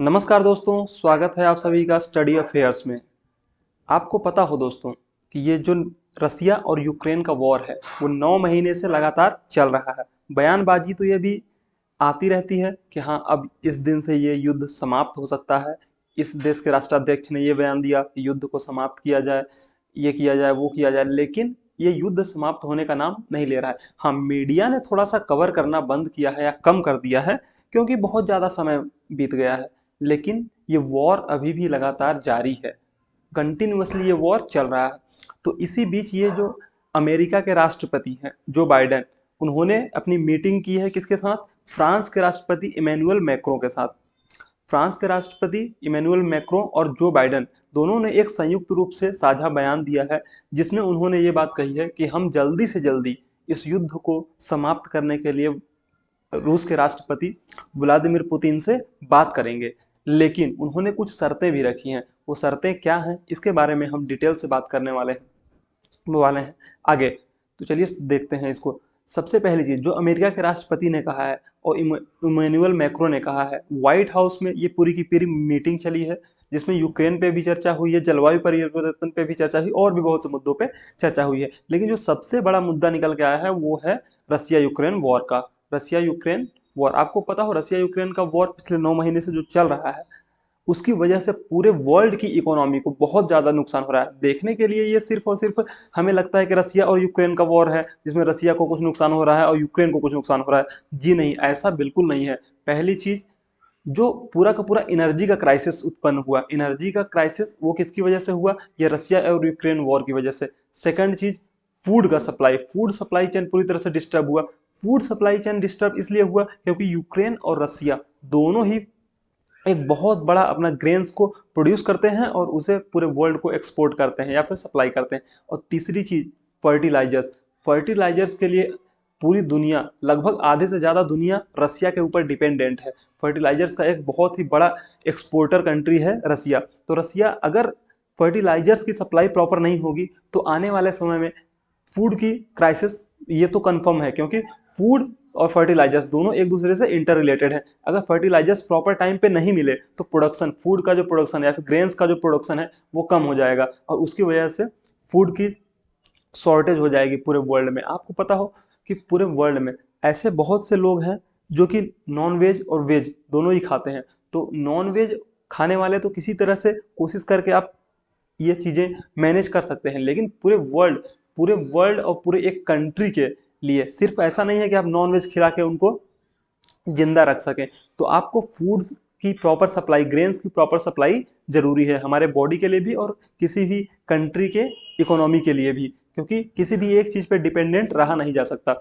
नमस्कार दोस्तों, स्वागत है आप सभी का स्टडी अफेयर्स में। आपको पता हो दोस्तों कि ये जो रसिया और यूक्रेन का वॉर है वो 9 महीने से लगातार चल रहा है। बयानबाजी तो ये भी आती रहती है कि हाँ, अब इस दिन से ये युद्ध समाप्त हो सकता है। इस देश के राष्ट्राध्यक्ष ने ये बयान दिया कि युद्ध को समाप्त किया जाए, ये किया जाए, वो किया जाए, लेकिन ये युद्ध समाप्त होने का नाम नहीं ले रहा है। हाँ, मीडिया ने थोड़ा सा कवर करना बंद किया है या कम कर दिया है क्योंकि बहुत ज़्यादा समय बीत गया है, लेकिन ये वॉर अभी भी लगातार जारी है। कंटिन्यूअसली ये वॉर चल रहा है। तो इसी बीच ये जो अमेरिका के राष्ट्रपति हैं जो बाइडेन, उन्होंने अपनी मीटिंग की है किसके साथ? फ्रांस के राष्ट्रपति इमैनुअल मैक्रों के साथ। फ्रांस के राष्ट्रपति इमैनुअल मैक्रों और जो बाइडेन दोनों ने एक संयुक्त रूप से साझा बयान दिया है, जिसमें उन्होंने ये बात कही है कि हम जल्दी से जल्दी इस युद्ध को समाप्त करने के लिए रूस के राष्ट्रपति व्लादिमीर पुतिन से बात करेंगे। लेकिन उन्होंने कुछ शर्तें भी रखी हैं। वो शर्तें क्या हैं, इसके बारे में हम डिटेल से बात करने वाले हैं आगे। तो चलिए देखते हैं इसको। सबसे पहली चीज जो अमेरिका के राष्ट्रपति ने कहा है और इमैनुअल मैक्रो ने कहा है, व्हाइट हाउस में ये पूरी की पूरी मीटिंग चली है, जिसमें यूक्रेन पे भी चर्चा हुई है, जलवायु परिवर्तन पे भी चर्चा हुई और भी बहुत से मुद्दों पे चर्चा हुई है। लेकिन जो सबसे बड़ा मुद्दा निकल के आया है वो है रसिया यूक्रेन वॉर का। रसिया यूक्रेन वॉर, आपको पता हो रसिया यूक्रेन का वॉर पिछले 9 महीने से जो चल रहा है, उसकी वजह से पूरे वर्ल्ड की इकोनॉमी को बहुत ज़्यादा नुकसान हो रहा है। देखने के लिए ये सिर्फ और सिर्फ हमें लगता है कि रसिया और यूक्रेन का वॉर है जिसमें रसिया को कुछ नुकसान हो रहा है और यूक्रेन को कुछ नुकसान हो रहा है। जी नहीं, ऐसा बिल्कुल नहीं है। पहली चीज़, जो पूरा का पूरा एनर्जी का क्राइसिस उत्पन्न हुआ, एनर्जी का क्राइसिस वो किसकी वजह से हुआ? ये रसिया और यूक्रेन वॉर की वजह से। सेकंड चीज, फूड का सप्लाई, फूड सप्लाई चेन पूरी तरह से डिस्टर्ब हुआ। फूड सप्लाई चेन डिस्टर्ब इसलिए हुआ क्योंकि यूक्रेन और रसिया दोनों ही एक बहुत बड़ा अपना ग्रेन्स को प्रोड्यूस करते हैं और उसे पूरे वर्ल्ड को एक्सपोर्ट करते हैं या फिर सप्लाई करते हैं। और तीसरी चीज, फर्टिलाइजर्स। फर्टिलाइजर्स के लिए पूरी दुनिया, लगभग आधे से ज़्यादा दुनिया रसिया के ऊपर डिपेंडेंट है। फर्टिलाइजर्स का एक बहुत ही बड़ा एक्सपोर्टर कंट्री है रसिया। तो रसिया अगर फर्टिलाइजर्स की सप्लाई प्रॉपर नहीं होगी तो आने वाले समय में फूड की क्राइसिस ये तो कंफर्म है, क्योंकि फूड और फर्टिलाइजर्स दोनों एक दूसरे से इंटर रिलेटेड है। अगर फर्टिलाइजर्स प्रॉपर टाइम पे नहीं मिले तो प्रोडक्शन, फूड का जो प्रोडक्शन है या फिर ग्रेन्स का जो प्रोडक्शन है वो कम हो जाएगा और उसकी वजह से फूड की शॉर्टेज हो जाएगी पूरे वर्ल्ड में। आपको पता हो कि पूरे वर्ल्ड में ऐसे बहुत से लोग हैं जो कि नॉन वेज और वेज दोनों ही खाते हैं। तो नॉन वेज खाने वाले तो किसी तरह से कोशिश करके आप ये चीज़ें मैनेज कर सकते हैं, लेकिन पूरे वर्ल्ड और पूरे एक कंट्री के लिए सिर्फ ऐसा नहीं है कि आप नॉन वेज खिला के उनको जिंदा रख सकें। तो आपको फूड्स की प्रॉपर सप्लाई, ग्रेन्स की प्रॉपर सप्लाई जरूरी है हमारे बॉडी के लिए भी और किसी भी कंट्री के इकोनॉमी के लिए भी, क्योंकि किसी भी एक चीज़ पे डिपेंडेंट रहा नहीं जा सकता।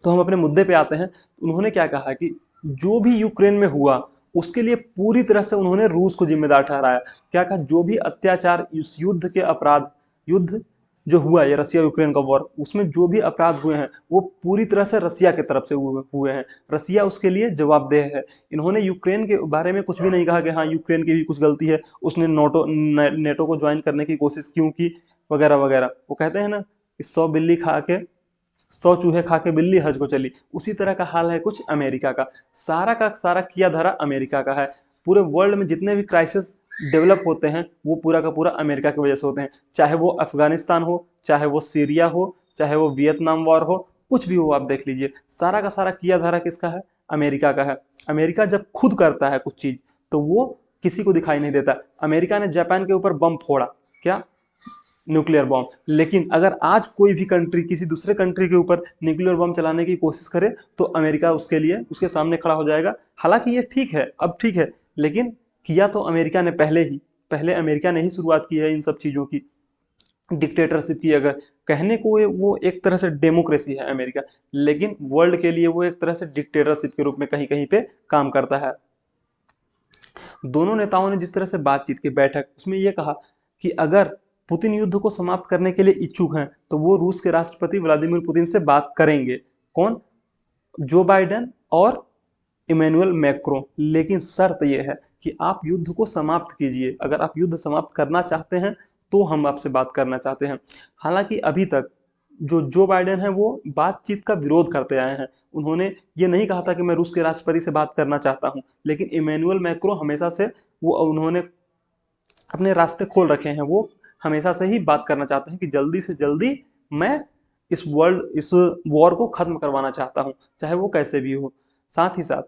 तो हम अपने मुद्दे पे आते हैं। उन्होंने क्या कहा कि जो भी यूक्रेन में हुआ उसके लिए पूरी तरह से उन्होंने रूस को जिम्मेदार ठहराया। क्या कहा? जो भी अत्याचार, इस युद्ध के अपराध, युद्ध जो हुआ ये रसिया यूक्रेन का वॉर, उसमें जो भी अपराध हुए हैं वो पूरी तरह से रसिया की तरफ से हुए हैं। रसिया उसके लिए जवाबदेह है। इन्होंने यूक्रेन के बारे में कुछ भी नहीं कहा कि हाँ, यूक्रेन की भी कुछ गलती है, उसने नेटो को ज्वाइन करने की कोशिश क्यों की, वगैरह वगैरह। वो कहते हैं ना कि 100 बिल्ली खा के, 100 चूहे खा के बिल्ली हज को चली, उसी तरह का हाल है कुछ अमेरिका का सारा किया धरा अमेरिका का है। पूरे वर्ल्ड में जितने भी क्राइसिस डेवलप होते हैं वो पूरा का पूरा अमेरिका की वजह से होते हैं। चाहे वो अफगानिस्तान हो, चाहे वो सीरिया हो, चाहे वो वियतनाम वॉर हो, कुछ भी हो आप देख लीजिए, सारा का सारा किया धरा किसका है? अमेरिका का है। अमेरिका जब खुद करता है कुछ चीज तो वो किसी को दिखाई नहीं देता। अमेरिका ने जापान के ऊपर बम फोड़ा, क्या? Nuclear bomb. लेकिन अगर आज कोई भी कंट्री किसी दूसरे कंट्री के ऊपर न्यूक्लियर बॉम्ब चलाने की कोशिश करे तो अमेरिका उसके लिए, उसके सामने खड़ा हो जाएगा। हालांकि ये ठीक है, अब ठीक है, लेकिन किया तो अमेरिका ने पहले अमेरिका ने ही शुरुआत की है इन सब चीज़ों की, डिक्टेटरशिप की। अगर कहने को वो एक तरह से डेमोक्रेसी है अमेरिका, लेकिन वर्ल्ड के लिए वो एक तरह से डिक्टेटरशिप के रूप में कहीं कहीं पे काम करता है। दोनों नेताओं ने जिस तरह से बातचीत की, बैठक, उसमें यह कहा कि अगर पुतिन युद्ध को समाप्त करने के लिए इच्छुक हैं तो वो रूस के राष्ट्रपति व्लादिमीर पुतिन से बात करेंगे। कौन? जो बाइडेन और इमैनुअल मैक्रो। लेकिन शर्त यह है कि आप युद्ध को समाप्त कीजिए। अगर आप युद्ध समाप्त करना चाहते हैं तो हम आपसे बात करना चाहते हैं। हालांकि अभी तक जो जो बाइडेन है वो बातचीत का विरोध करते आए हैं। उन्होंने ये नहीं कहा था कि मैं रूस के राष्ट्रपति से बात करना चाहता हूं, लेकिन इमैनुअल मैक्रो हमेशा से वो उन्होंने अपने रास्ते खोल रखे हैं। वो हमेशा से ही बात करना चाहते हैं कि जल्दी से जल्दी मैं इस वॉर को खत्म करवाना चाहता हूं, चाहे वो कैसे भी हो। साथ ही साथ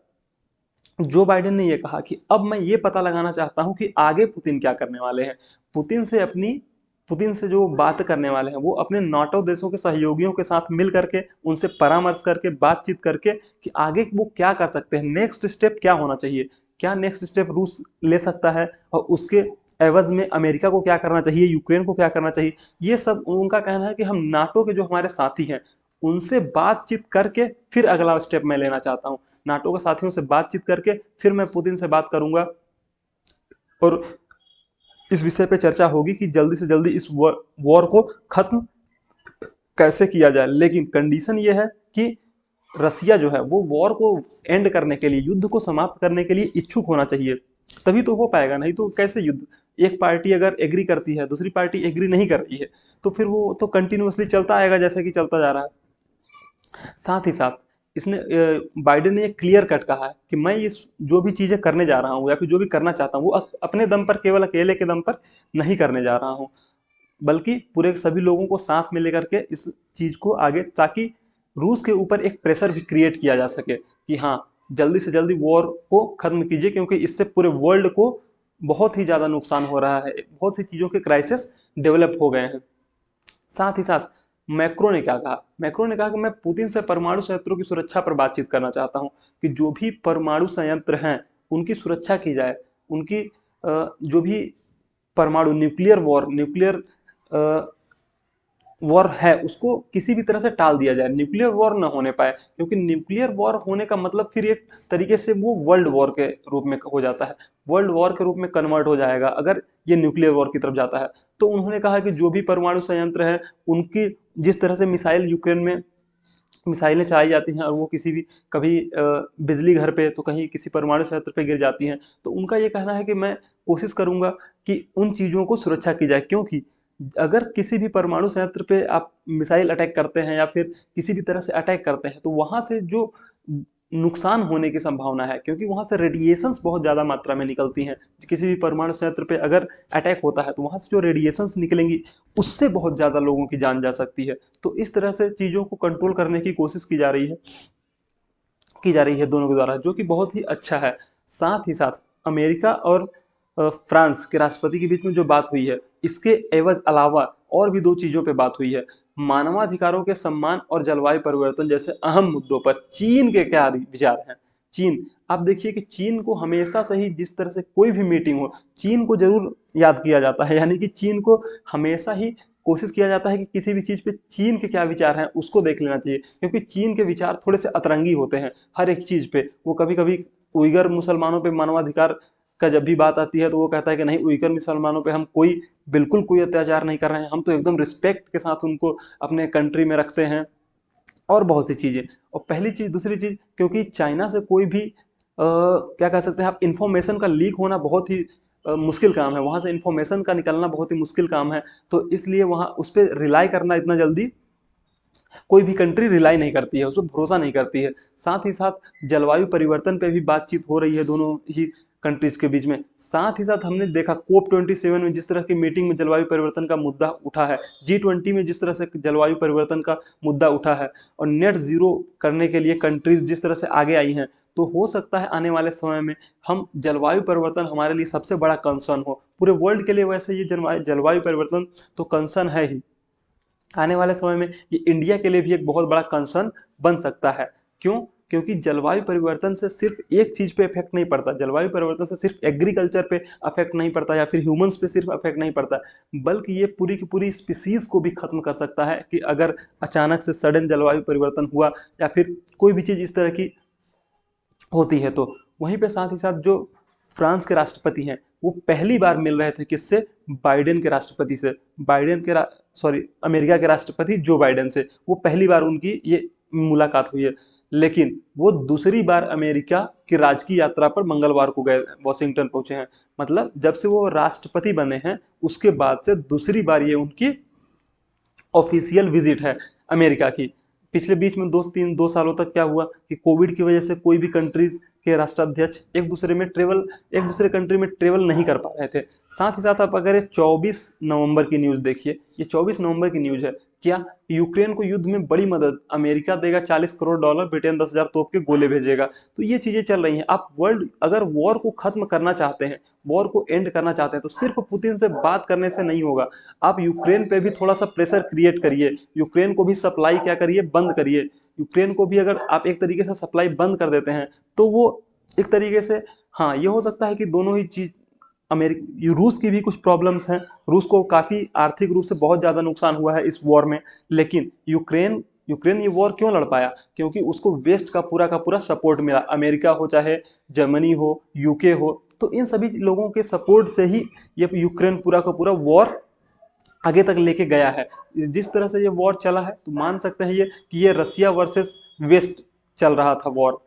जो बाइडेन ने ये कहा कि अब मैं ये पता लगाना चाहता हूं कि आगे पुतिन क्या करने वाले हैं। पुतिन से जो बात करने वाले हैं वो अपने नाटो देशों के सहयोगियों के साथ मिल करके, उनसे परामर्श करके, बातचीत करके कि आगे वो क्या कर सकते हैं, नेक्स्ट स्टेप क्या होना चाहिए, क्या नेक्स्ट स्टेप रूस ले सकता है और उसके एवज में अमेरिका को क्या करना चाहिए, यूक्रेन को क्या करना चाहिए। ये सब उनका कहना है कि हम नाटो के जो हमारे साथी हैं उनसे बातचीत करके फिर अगला स्टेप मैं लेना चाहता हूँ। नाटो के साथियों से बातचीत करके फिर मैं पुतिन से बात करूंगा और इस विषय पे चर्चा होगी कि जल्दी से जल्दी इस वॉर को खत्म कैसे किया जाए। लेकिन कंडीशन ये है कि रसिया जो है वो वॉर को एंड करने के लिए, युद्ध को समाप्त करने के लिए इच्छुक होना चाहिए, तभी तो हो पाएगा। नहीं तो कैसे युद्ध, एक पार्टी अगर एग्री करती है, दूसरी पार्टी एग्री नहीं कर रही है, तो फिर वो तो कंटिन्यूअसली चलता आएगा जैसे कि चलता जा रहा है। साथ ही साथ इसने बाइडेन ने एक क्लियर कट कहा है कि मैं इस जो भी चीजें करने जा रहा हूँ या फिर जो भी करना चाहता हूँ वो अपने दम पर, केवल अकेले के दम पर नहीं करने जा रहा हूँ, बल्कि पूरे सभी लोगों को साथ में लेकर के इस चीज को आगे, ताकि रूस के ऊपर एक प्रेशर भी क्रिएट किया जा सके कि हाँ जल्दी से जल्दी वॉर को खत्म कीजिए, क्योंकि इससे पूरे वर्ल्ड को बहुत ही ज्यादा नुकसान हो रहा है, बहुत सी चीजों के क्राइसिस डेवलप हो गए हैं। साथ ही साथ मैक्रो ने क्या कहा, मैक्रो ने कहा कि मैं पुतिन से परमाणु संयंत्रों की सुरक्षा पर बातचीत करना चाहता हूं कि जो भी परमाणु संयंत्र हैं उनकी सुरक्षा की जाए, उनकी जो भी परमाणु न्यूक्लियर वॉर है उसको किसी भी तरह से टाल दिया जाए, न्यूक्लियर वॉर ना होने पाए, क्योंकि न्यूक्लियर वॉर होने का मतलब फिर एक तरीके से वो वर्ल्ड वॉर के रूप में हो जाता है, वर्ल्ड वॉर के रूप में कन्वर्ट हो जाएगा अगर ये न्यूक्लियर वॉर की तरफ जाता है। तो उन्होंने कहा कि जो भी परमाणु संयंत्र है उनकी, जिस तरह से मिसाइल यूक्रेन में मिसाइलें चलाई जाती हैं और वो किसी भी, कभी बिजली घर पे तो कहीं किसी परमाणु संयंत्र पे गिर जाती हैं, तो उनका ये कहना है कि मैं कोशिश करूंगा कि उन चीज़ों को सुरक्षा की जाए, क्योंकि अगर किसी भी परमाणु संयंत्र पे आप मिसाइल अटैक करते हैं या फिर किसी भी तरह से अटैक करते हैं तो वहां से जो नुकसान होने की संभावना है, क्योंकि वहां से रेडिएशंस बहुत ज़्यादा मात्रा में निकलती हैं। किसी भी परमाणु संयंत्र पे अगर अटैक होता है तो वहां से जो रेडिएशंस निकलेंगी उससे बहुत ज़्यादा लोगों की जान जा सकती है। तो इस तरह से चीज़ों को कंट्रोल करने की कोशिश की जा रही है दोनों के द्वारा, जो कि बहुत ही अच्छा है। साथ ही साथ अमेरिका और फ्रांस के राष्ट्रपति के बीच में जो बात हुई है, इसके एवज अलावा और भी दो चीज़ों पे बात हुई है। मानवाधिकारों के सम्मान और जलवायु परिवर्तन जैसे अहम मुद्दों पर चीन के क्या विचार हैं। चीन, आप देखिए कि चीन को हमेशा से ही जिस तरह से कोई भी मीटिंग हो, चीन को जरूर याद किया जाता है, यानी कि चीन को हमेशा ही कोशिश किया जाता है कि किसी भी चीज़ पे चीन के क्या विचार हैं उसको देख लेना चाहिए, क्योंकि चीन के विचार थोड़े से अतरंगी होते हैं हर एक चीज़ पे। वो कभी कभी उइगर मुसलमानों पे मानवाधिकार का जब भी बात आती है तो वो कहता है कि नहीं, उइगर मुसलमानों पे हम बिल्कुल कोई अत्याचार नहीं कर रहे हैं, हम तो एकदम रिस्पेक्ट के साथ उनको अपने कंट्री में रखते हैं, और बहुत सी चीज़ें। और पहली चीज़, दूसरी चीज़, क्योंकि चाइना से कोई भी क्या कह सकते हैं आप, इंफॉर्मेशन का लीक होना बहुत ही मुश्किल काम है, वहाँ से इंफॉर्मेशन का निकलना बहुत ही मुश्किल काम है, तो इसलिए वहाँ उस पर रिलाई करना इतना जल्दी कोई भी कंट्री रिलाई नहीं करती है, उस पर भरोसा नहीं करती है। साथ ही साथ जलवायु परिवर्तन पे भी बातचीत हो रही है दोनों ही कंट्रीज के बीच में। साथ ही साथ हमने देखा COP27 में जिस तरह की मीटिंग में जलवायु परिवर्तन का मुद्दा उठा है, G20 में जिस तरह से जलवायु परिवर्तन का मुद्दा उठा है, और नेट जीरो करने के लिए कंट्रीज जिस तरह से आगे आई हैं, तो हो सकता है आने वाले समय में हम जलवायु परिवर्तन हमारे लिए सबसे बड़ा कंसर्न हो पूरे वर्ल्ड के लिए। वैसे ये जलवायु परिवर्तन तो कंसर्न है ही, आने वाले समय में ये इंडिया के लिए भी एक बहुत बड़ा कंसर्न बन सकता है। क्यों? क्योंकि जलवायु परिवर्तन से सिर्फ एक चीज़ पे इफेक्ट नहीं पड़ता, जलवायु परिवर्तन से सिर्फ एग्रीकल्चर पे अफेक्ट नहीं पड़ता या फिर ह्यूमंस पे सिर्फ अफेक्ट नहीं पड़ता, बल्कि ये पूरी की पूरी स्पीसीज को भी खत्म कर सकता है कि अगर अचानक से सडन जलवायु परिवर्तन हुआ या फिर कोई भी चीज़ इस तरह की होती है तो। वहीं पे साथ ही साथ जो फ्रांस के राष्ट्रपति हैं वो पहली बार मिल रहे थे किससे, बाइडेन के राष्ट्रपति से, अमेरिका के राष्ट्रपति जो बाइडेन से, वो पहली बार उनकी ये मुलाकात हुई है। लेकिन वो दूसरी बार अमेरिका की राजकीय यात्रा पर मंगलवार को गए, वॉशिंगटन पहुंचे हैं, मतलब जब से वो राष्ट्रपति बने हैं उसके बाद से दूसरी बार ये उनकी ऑफिशियल विजिट है अमेरिका की। पिछले बीच में 2 सालों तक क्या हुआ कि कोविड की वजह से कोई भी कंट्रीज के राष्ट्राध्यक्ष एक दूसरे कंट्री में ट्रेवल नहीं कर पा रहे थे। साथ ही साथ आप अगर ये 24 नवंबर की न्यूज़ देखिए, ये 24 नवंबर की न्यूज़ है। क्या यूक्रेन को युद्ध में बड़ी मदद, अमेरिका देगा $40 करोड़, ब्रिटेन 10,000 तोप के गोले भेजेगा। तो ये चीजें चल रही हैं। आप वर्ल्ड अगर वॉर को खत्म करना चाहते हैं, वॉर को एंड करना चाहते हैं, तो सिर्फ पुतिन से बात करने से नहीं होगा। आप यूक्रेन पे भी थोड़ा सा प्रेशर क्रिएट करिए, यूक्रेन को भी सप्लाई क्या करिए, बंद करिए। यूक्रेन को भी अगर आप एक तरीके से सप्लाई बंद कर देते हैं तो वो एक तरीके से, हाँ ये हो सकता है कि दोनों ही चीज, रूस की भी कुछ प्रॉब्लम्स हैं, रूस को काफ़ी आर्थिक रूप से बहुत ज़्यादा नुकसान हुआ है इस वॉर में। लेकिन यूक्रेन यूक्रेन ये वॉर क्यों लड़ पाया? क्योंकि उसको वेस्ट का पूरा सपोर्ट मिला, अमेरिका हो चाहे जर्मनी हो, यूके हो। तो इन सभी लोगों के सपोर्ट से ही ये यूक्रेन पूरा का पूरा वॉर आगे तक लेके गया है। जिस तरह से ये वॉर चला है तो मान सकते हैं ये कि ये रसिया वर्सेस वेस्ट चल रहा था वॉर।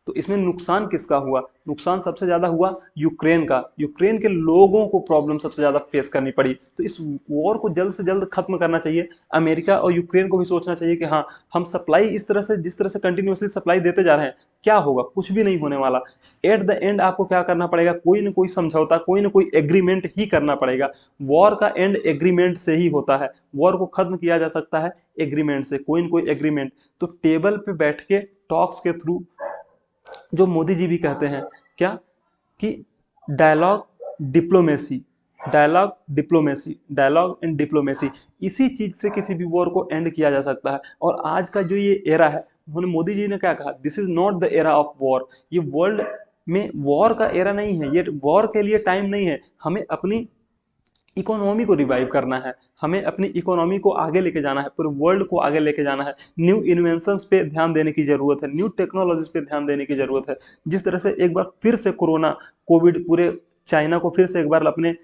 तो इसमें नुकसान किसका हुआ? नुकसान सबसे ज्यादा हुआ यूक्रेन का। यूक्रेन के लोगों को प्रॉब्लम सबसे ज्यादा फेस करनी पड़ी। तो इस वॉर को जल्द से जल्द खत्म करना चाहिए। अमेरिका और यूक्रेन को भी सोचना चाहिए कि हाँ, हम सप्लाई इस तरह से, जिस तरह से कंटिन्यूसली सप्लाई देते जा रहे हैं, क्या होगा? कुछ भी नहीं होने वाला। एट द एंड आपको क्या करना पड़ेगा? कोई ना कोई समझौता, कोई ना कोई एग्रीमेंट ही करना पड़ेगा। वॉर का एंड एग्रीमेंट से ही होता है। वॉर को खत्म किया जा सकता है एग्रीमेंट से, कोई ना कोई एग्रीमेंट। तो टेबल पे बैठ के टॉक्स के थ्रू, जो मोदी जी भी कहते हैं क्या कि dialogue diplomacy, dialogue and diplomacy, इसी चीज से किसी भी वॉर को एंड किया जा सकता है। और आज का जो ये एरा है, उन्होंने, मोदी जी ने क्या कहा, this is not the era of war. ये वर्ल्ड में वॉर का एरा नहीं है, ये वॉर के लिए टाइम नहीं है। हमें अपनी इकोनॉमी को रिवाइव करना है, हमें अपनी इकोनॉमी को आगे लेके जाना है, पूरे वर्ल्ड को आगे लेके जाना है। न्यू इन्वेंशंस पे ध्यान देने की जरूरत है, न्यू टेक्नोलॉजीज पे ध्यान देने की जरूरत है। जिस तरह से एक बार फिर से कोविड पूरे चाइना को फिर से एक बार अपने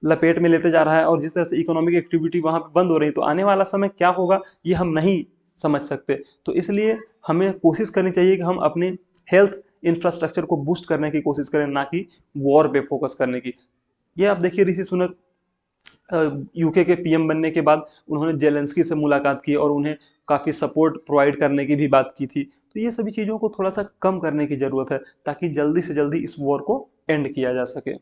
लपेट में लेते जा रहा है, और जिस तरह से इकोनॉमिक एक्टिविटी वहां पे बंद हो रही है, तो आने वाला समय क्या होगा ये हम नहीं समझ सकते। तो इसलिए हमें कोशिश करनी चाहिए कि हम अपने हेल्थ इंफ्रास्ट्रक्चर को बूस्ट करने की कोशिश करें, ना कि वॉर पे फोकस करने की। ये आप देखिए, ऋषि सुनक यूके के पीएम बनने के बाद उन्होंने जेलेंस्की से मुलाकात की और उन्हें काफ़ी सपोर्ट प्रोवाइड करने की भी बात की थी। तो ये सभी चीज़ों को थोड़ा सा कम करने की ज़रूरत है, ताकि जल्दी से जल्दी इस वॉर को एंड किया जा सके।